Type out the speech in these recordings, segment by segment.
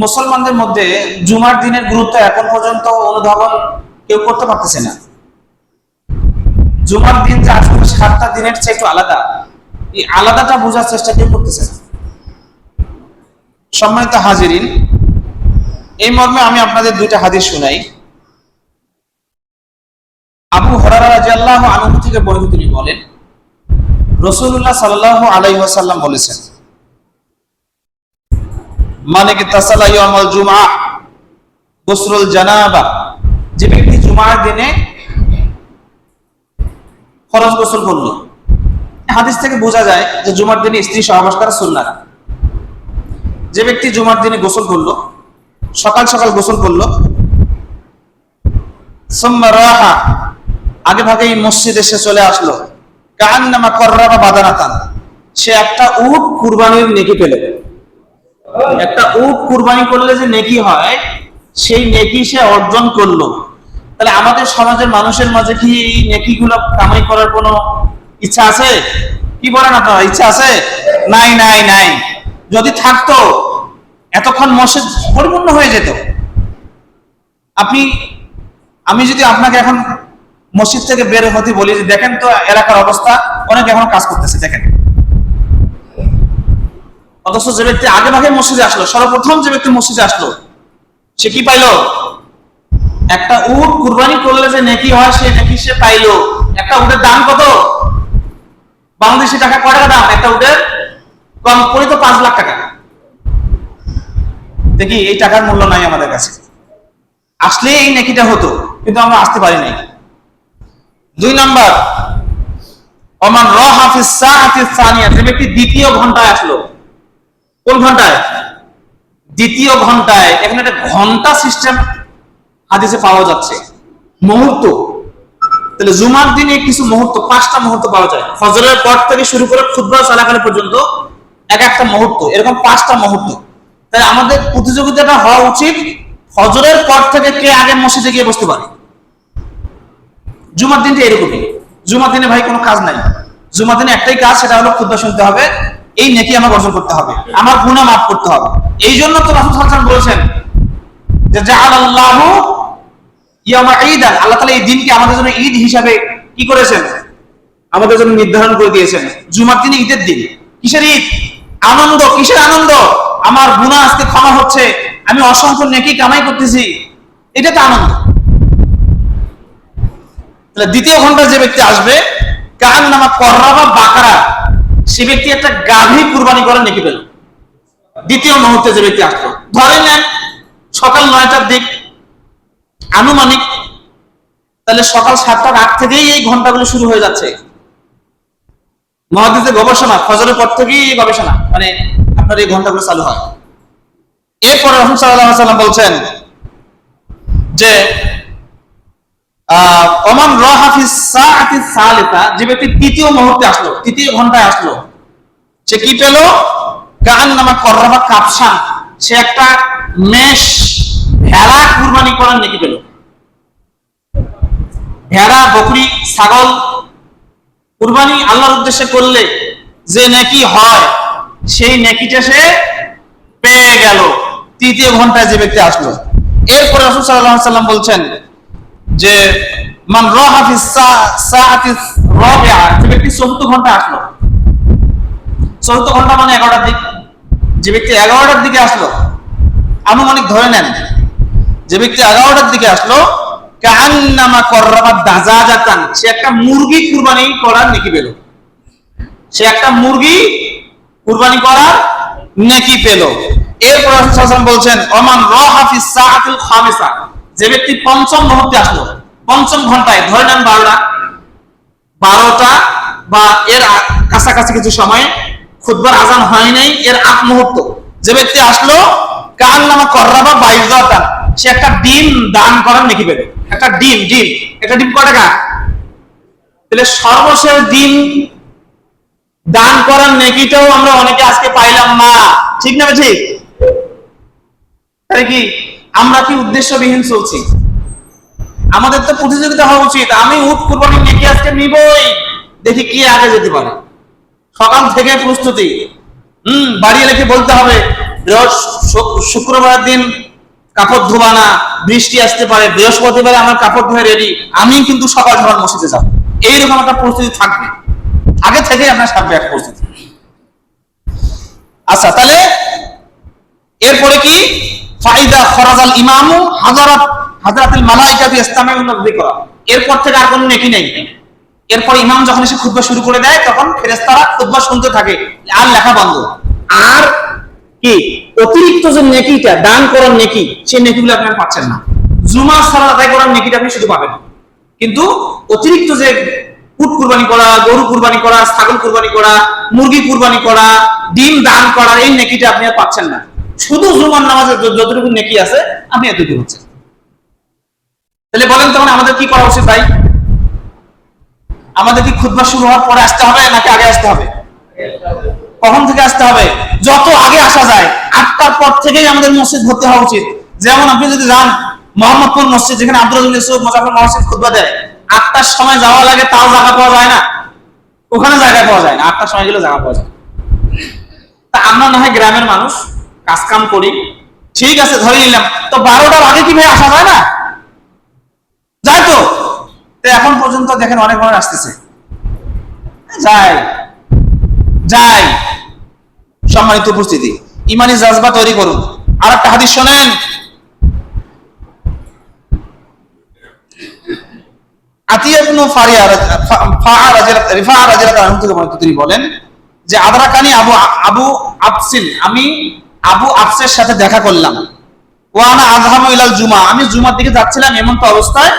মুসলমানদের মধ্যে জুমার দিনের গুরুত্ব এখন পর্যন্ত অনুধাবন কেউ করতে পারতেছে না। জুমার দিন যে আসলে 7টা দিনের চেয়ে একটু আলাদা, এই আলাদাটা বোঝার চেষ্টা কেউ করতেছে না। সম্মানিত হাজিরিন, এই মর্মে আমি আপনাদের 2টা হাদিস শুনাই। আবু হুরায়রা রাদিয়াল্লাহু আনহু থেকে বর্ণিত, তিনি বলেন রাসূলুল্লাহ সাল্লাল্লাহু আলাইহি ওয়াসাল্লাম বলেছেন, মানে কি তাসালা ইয়াউমুল জুমআ গুসলুল জানাবা, যে ব্যক্তি জুমার দিনে ফরজ গোসল করলো। হাদিস থেকে বোঝা যায় যে জুমার দিনে স্ত্রী সহবাস করা সুন্নাত। যে ব্যক্তি জুমার দিনে গোসল করলো, সকাল সকাল গোসল করলো, সুম্মা রাহা, আগে ভাগেই মসজিদে সে চলে আসলো, কাআন্নামা কররাবা বাদানাতান, সে একটা উট কুরবানির নেকি পেল। একটা উট কুরবানি করলে যে নেকি হয়, সেই নেকি সে অর্জন করলো। তাহলে আমাদের সমাজের মানুষের মাঝে কি এই নেকিগুলো কামাই করার কোনো ইচ্ছা আছে? কি বলেন আপনারা, ইচ্ছা আছে? নাই নাই নাই। যদি থাকতো এতক্ষণ মসজিদ পরিপূর্ণ হয়ে যেত। আমি যদি আপনাকে এখন মসজিদ থেকে বের হতে বলি যে দেখেন তো এলাকার অবস্থা, অনেক এখন কাজ করতেছে দেখেন। অথচ যে ব্যক্তি আগে ভাগে মসজিদে আসলো, সর্বপ্রথম যে ব্যক্তি মসজিদে আসলো, সে কি পাইলো? একটা উট কুরবানি করলে যে নেকি হয়, সেই নেকি সে পাইলো। একটা উটের দাম কত? বাংলাদেশি টাকা কয় টাকা দাম একটা উটের? কম করে তো 5 লাখ টাকা। দেখি এই টাকার মূল্য নাই আমাদের কাছে। আসলে এই নেকিটা হতো, কিন্তু আমরা আসতে পারি নাই। 2 নাম্বার, ওমান রাহা ফিস সাআতি সানিয়া, যে ব্যক্তি দ্বিতীয় ঘন্টায় আসলো। কোন ঘন্টায়? দ্বিতীয় ঘন্টায়। এখানে একটা ঘন্টা সিস্টেম হাদিসে পাওয়া যাচ্ছে, মুহূর্ত। তাহলে জুমার দিনে কিছু মুহূর্ত, 5টা মুহূর্ত পাওয়া যায়। ফজরের পর থেকে শুরু করে খুতবা চলাকালীন পর্যন্ত এক একটা মুহূর্ত, এরকম 5টা মুহূর্ত। তাই আমাদের প্রতিযোগিতাটা হওয়া উচিত ফজরের পর থেকে কে আগে মসজিদে গিয়ে বসতে পারে। জুমার দিনটা এরকমই। জুমার দিনে ভাই কোনো কাজ নাই। জুমার দিনে একটাই কাজ, সেটা হলো খুতবা শুনতে হবে, এই নেকি আমার অর্জন করতে হবে, আমার গুনাহ মাফ করতে হবে। এই জন্য তো রাসূল সাল্লাল্লাহু আলাইহি ওয়াসাল্লাম বলেছেন যে জাআলাল্লাহু ইয়াউমা ঈদান, আল্লাহ তাআলা এই দিনকে আমাদের জন্য ঈদ হিসাবে কি করেছেন? আমাদের জন্য নির্ধারণ করে দিয়েছেন। জুমার দিনে ঈদের দিন। কিসের ঈদ? আনন্দ। কিসের আনন্দ? আমার গুনাহ আজকে ক্ষমা হচ্ছে, আমি অসংখ্য নেকি কামাই করতেছি, এটা তো আনন্দ। তাহলে দ্বিতীয় ঘন্টায় যে ব্যক্তি আসবে, কাআন্নামা কররাবা বাকারা, সে ব্যক্তি একটা গাভী কুরবানি করার নেকি পেল। দ্বিতীয় মুহূর্তে যে ব্যক্তি আসলো, ধরে নেন সকাল 9টার দিক আনুমানিক, তাহলে সকাল 7টার আগ থেকেই এই ঘন্টাগুলো শুরু হয়ে যাচ্ছে। মুহাদ্দিসের গবেষণা, ফজরের পর থেকেই এই গবেষণা, মানে আপনার এই ঘন্টাগুলো চালু হয়। এরপরে রাসূল সাল্লাল্লাহু আলাইহি ওয়াসাল্লাম বলছেন যে ওমান রাহা ফিস সাআতি সালিসা, যে ব্যক্তি তৃতীয় মুহূর্তে আসলো, তৃতীয় ঘন্টায় আসলো, সে কি পেল? কাআন্নামা কররাবা কাবশান, সে একটা মেষ ভেড়া কুরবানি করার নেকি পেল। ভেড়া, বকরি, ছাগল কুরবানি আল্লাহর উদ্দেশ্যে করলে যে নেকি হয়, সেই নেকিটা সে পেয়ে গেল তৃতীয় ঘন্টায় যে ব্যক্তি আসলো। এরপরে রাসূল সাল্লাল্লাহু আলাইহি ওয়াসাল্লাম বলছেন যে মান রাহা ফিস সাআতি রাবিআ, যে ব্যক্তি 4র্থ ঘন্টা আসলো। 4র্থ ঘন্টা মানে 11টার দিক। যে ব্যক্তি 11টার দিকে আসলো, আনুমানিক ধরে নেন যে ব্যক্তি 11টার দিকে আসলো, কাআন্নামা কররাবা দাজাজাতান, সে একটা মুরগি কুরবানি করার নেকি পেল। সে একটা মুরগি কুরবানি করার নেকি পেল। এরপর রাসূল সাল্লাল্লাহু আলাইহি ওয়াসাল্লাম বলছেন ওমান রাহা ফিস সাআতিল খামিসা, যে ব্যক্তি 5ম মুহূর্তে আসলো, 5ম ঘন্টায়, ধরে নেন 12টা বা এর কাছাকাছি কিছু সময়, খুতবার আজান হয় নাই, এর আগ মুহূর্ত যে ব্যক্তি আসলো, কাআন্নামা কররাবা বাইযাতান, সে একটা ডিম দান করার নেকি পেল। একটা ডিম, একটা ডিম কয় টাকা? তাহলে সর্বশেষ ডিম দান করার নেকিটাও আমরা অনেকে আজকে পাইলাম না, ঠিক না? ঠিক। তাই কি আমরা কি উদ্দেশ্যবিহীন চলছি? আমাদের তো প্রতিযোগিতা হওয়া উচিত। আমি উট কুরবানির নেকি আজকে নিবই, দেখি কি আগে যেতে পারে। সকাল থেকে প্রস্তুতি, বাড়িয়ে রেখে বলতে হবে শুক্রবার দিন কাপড় ধোবা না, বৃষ্টি আসতে পারে, বৃহস্পতিবারে আমার কাপড় ধোয়া রেডি, আমি কিন্তু সকাল সকাল মসজিদে যাব, এইরকম একটা পরিস্থিতি থাকবে, আগে থেকে আপনার থাকবে একটা পরিস্থিতি। আচ্ছা, তাহলে এরপরে কি, ফাইদা ফরাজাল ইমামু হাজরাতুল মালাইকাতু ইস্তামিউনা যিকরা, এরপর থেকে আর কোনো নেকি নেই। এরপর ইমাম যখন এসে খুতবা শুরু করে দেয় তখন ফেরেশতারা খুতবা শুনতে থাকে, আর লেখা বন্ধ। আর কি অতিরিক্ত যে নেকিটা দান করার নেকি, সেই নেকিগুলো আপনি পাচ্ছেন না। জুমার সালাত আদায় করার নেকিটা আপনি শুধু পাবেন, কিন্তু অতিরিক্ত যে উট কুরবানি করা, গরু কুরবানি করা, ছাগল কুরবানি করা, মুরগি কুরবানি করা, ডিম দান করা, এই নেকিটা আপনি আর পাচ্ছেন না। শুধু জুমার নামাজের যতটুকু নেকি আছে আপনি এতটুকু হচ্ছেন। তাহলে বলেন তখন আমাদের কি করা উচিত ভাই? আমাদের কি খুতবা শুরু হওয়ার পরে আসতে হবে নাকি আগে আসতে হবে? কখন থেকে আসতে হবে? যত আগে আসা যায়, 8টার পর থেকেই আমাদের মসজিদ ভর্তি হওয়া উচিত। যেমন আপনি যদি যান মোহাম্মদপুর মসজিদ, যেখানে আব্দুল রাজ্জাক ইউসুফ মুজাফফর মসজিদ খুতবা দেয়, 8টার সময় যাওয়া লাগে, তাও জায়গা পাওয়া যায় না, ওখানে জায়গা পাওয়া যায় না, 8টার সময় গেলে জায়গা পাওয়া যায়। তা আমরা না হয় গ্রামের মানুষ, কাজ কাম করি, ঠিক আছে ধরে নিলাম, তো 12টার আগে কি ভাই আসা যায় না? যায় তো। এখন পর্যন্ত দেখেন অনেক মানুষ আসতেছে, যাই যাই। সম্মানিত উপস্থিতি, ইমানি জাজবা তৈরি করুন। আর একটা হাদিস শোনেন, আতিয়া ইবনে রিফা রাদিয়াল্লাহু আনহু থেকে বর্ণিত, তিনি বলেন যে আদরাকানি আবু আবসিন, আমি আবু আবসের সাথে দেখা করলাম, ওয়ানা আযহামু ইলাল জুমা, আমি জুমার দিকে যাচ্ছিলাম, এমন তো অবস্থায়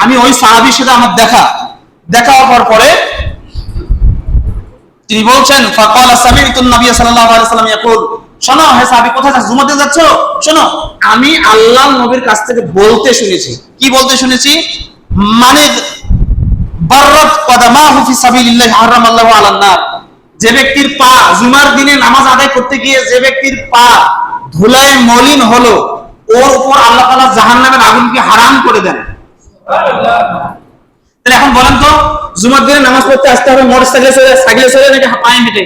আমি ওই সাহাবীর সাথে আমার দেখা হওয়ার পরে তিনি বলছেন, ফাকালা সামি'তুন নবী সাল্লাল্লাহু আলাইহি ওয়াসাল্লাম ইয়াকুল, শোনো হে সাহাবী, কোথায় যাচ্ছ? জুমাতে যাচ্ছ? শোনো, আমি আল্লাহর নবীর কাছ থেকে বলতে শুনেছি। কি বলতে শুনেছি? মানে বাররাত কদামাহু ফি সাবিলিল্লাহি হারামাল্লাহু আলান নার, যে ব্যক্তির পা জুমার দিনে নামাজ আদায় করতে গিয়ে যে ব্যক্তির পা ধুলায় মলিন হলো, ওর উপর আল্লাহ তাআলা জাহান্নামের আগুনকে হারাম করে দেন। তাহলে এখন বলেন তো, জুমার দিনে নামাজ পড়তে আসতে হবে মোটরসাইকেলে চড়ে নাকি পায়ে হেঁটে?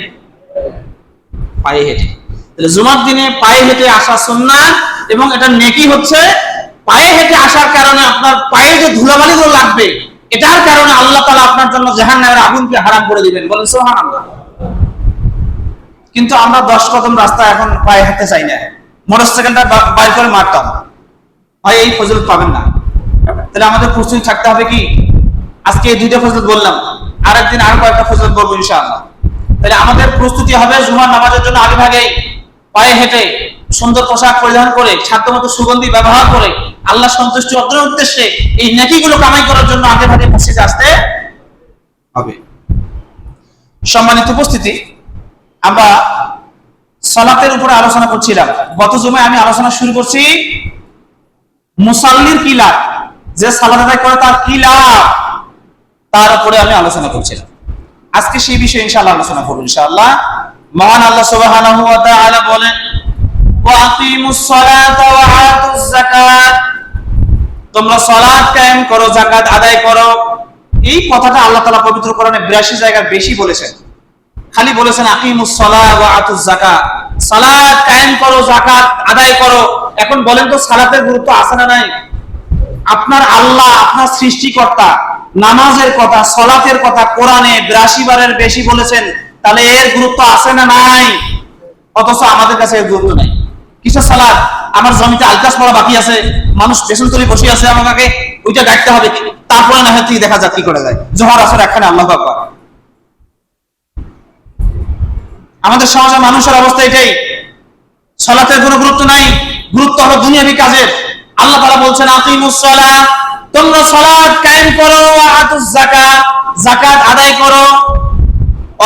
পায়ে হেঁটে। তাহলে জুমার দিনে পায়ে হেঁটে আসা সুন্নাত, এবং এটা নেকি হচ্ছে পায়ে হেঁটে আসার কারণে আপনার পায়ে যে ধুলাবালিগুলো লাগবে, এটার কারণে আল্লাহ তাআলা আপনার জন্য জাহান্নামের আগুনকে হারাম করে দিবেন। বলেন সুবহানাল্লাহ। কিন্তু আমরা 10 কদম রাস্তা এখন পায়ে হাঁটতে চাই না, মোটরসাইকেলটা বাইর করে মারতাম, ভাই এই ফজিলত পাবেন না। তাহলে আমাদের প্রস্তুতি থাকতে হবে কি, আজকে এই 2টা ফজিলত বললাম, আরেকদিন আরো কয়েকটা ফজিলত বলবো ইনশাআল্লাহ। তাহলে আমাদের প্রস্তুতি হবে জুমার নামাজের জন্য আগে ভাগে পায়ে হেঁটে, সুন্দর পোশাক পরিধান করে, সাধ্যমতো সুগন্ধি ব্যবহার করে, আল্লাহ সন্তুষ্টি অর্জনের উদ্দেশ্যে এই নেকিগুলো কামাই করার জন্য আগে ভাগে মসজিদে আসতে হবে। সম্মানিত উপস্থিতি, আমরা সালাতের উপরে আলোচনা করছিলাম। গত জুমায় আমি আলোচনা শুরু করছি মুসাল্লির কি লাভ, যে সালাত আদায় করে তার কি লাভ, তার উপরে আমি আলোচনা করছিলাম। আজকে সেই বিষয়ে ইনশাআল্লাহ আলোচনা করব ইনশাআল্লাহ। মহান আল্লাহ সুবহানাহু ওয়া তাআলা বলেন, ওয়া আকিমুস সালাতা ওয়া আতুজ যাকাত, তোমরা সালাত কায়েম করো, যাকাত আদায় করো। এই কথাটা আল্লাহ তাআলা পবিত্র কোরআনে 82 জায়গায় বেশি বলেছেন। খালি বলেছেন আকিমুস সালাহ ওয়া আতুজ যাকাত, সালাত কায়েম করো, যাকাত আদায় করো। এখন বলেন তো সালাতের গুরুত্ব আছে না নাই? আপনার আল্লাহ, আপনার সৃষ্টিকর্তা নামাজের কথা, সালাতের কথা কোরআনে 82 বারের বেশি বলেছেন, তাহলে এর গুরুত্ব আছে না নাই? অথচ আমাদের কাছে এর গুরুত্ব নাই। কিসের সালাত? আমার জমিতে আলকাস পড়া বাকি আছে, মানুষ বেসন তলি বসে আছে, আমাকে ওইটা ডাকতে হবে, তারপরে না হয় দেখা যাক কি করে যায়। জোহর আসর একখানে, আল্লাহু আকবার। আমাদের সমাজে মানুষের অবস্থা এটাই, সালাতের কোনো গুরুত্ব নাই, গুরুত্ব হলো দুনিয়াবি কাজের। আল্লাহ তাআলা বলছেন আকিমুস সালাহ, তোমরা সালাত কায়েম করো, ওয়া আতুজ যাকাত, যাকাত আদায় করো।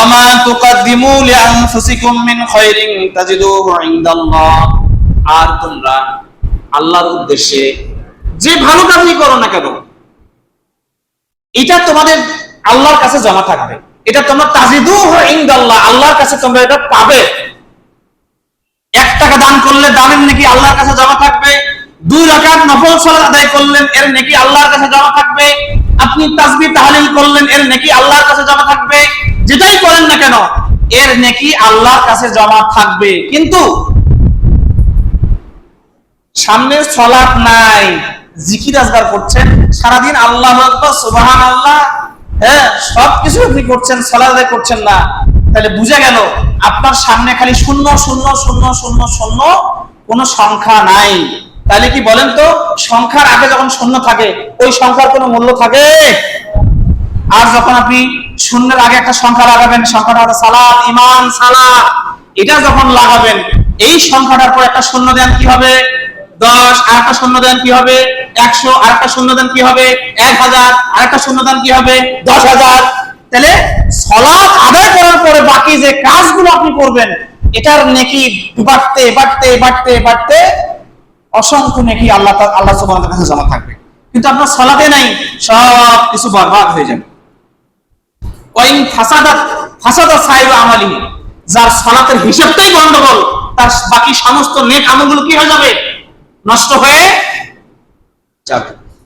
ওমা তুকাদ্দিমু লিআনফুসিকুম মিন খায়রিন তাজিদুহু ইনদাল্লাহ, আর তোমরা আল্লাহর উদ্দেশ্যে যে ভালো কাজই করো না কেন, এটা তোমাদের আল্লাহর কাছে জমা থাকবে। এটা তোমরা তাজিদুহু ইনদাল্লাহ, আল্লাহর কাছে তোমরা এটা পাবে। 1 টাকা দান করলে দানের নেকি আল্লাহর কাছে জমা থাকবে। 2 রাকাত নফল সালাত আদায় করলেন, এর নেকি আল্লাহর কাছে জমা থাকবে। আপনি তাসবিহ তাহলিল করলেন, এর নেকি আল্লাহর কাছে জমা থাকবে। যেটাই করেন না কেন, এর নেকি আল্লাহর কাছে জমা থাকবে। কিন্তু সামনে সালাত নাই, জিকির আজগার করছেন সারাদিন, আল্লাহু আকবার, সুবহানাল্লাহ, হ্যাঁ, সবকিছু আপনি করছেন, সালাত আদায় করছেন না, তাহলে বুঝা গেল আপনার সামনে খালি শূন্য শূন্য শূন্য শূন্য শূন্য, কোনো সংখ্যা নাই। তাহলে কি বলেন তো, সংখ্যার আগে যখন শূন্য থাকে ওই সংখ্যার কোনো মূল্য থাকে? আর যখন আপনি শূন্যের আগে একটা সংখ্যা লাগাবেন, সংখ্যাটা হলো সালাত, ঈমান, সালাত, এটা যখন লাগাবেন, এই সংখ্যাটার পর একটা শূন্য দেন কি হবে? 10, আর একটা শূন্য দেন কি হবে? 100, আর একটা শূন্য দেন কি হবে? 1000, আর একটা শূন্য দেন কি হবে? 10000। তাহলে সালাত আদায় করার পরে বাকি যে কাজগুলো আপনি করবেন, এটার নেকি বাড়তে বাড়তে বাড়তে বাড়তে অসংখ্য নেকি আল্লাহ সুবহানাহু ওয়া তাআলার কাছে জমা থাকবে। কিন্তু আপনার সালাতে নাই, সব কিছু বরবাদ হয়ে যাবে। ওয়াইন ফাসাদাত সাইরু আমালিহি, যার সালাতের হিসাবটাই গন্ডগোল, তার বাকি সমস্ত নেক আমলগুলো কি হয়ে যাবে? নষ্ট হয়ে যাবে।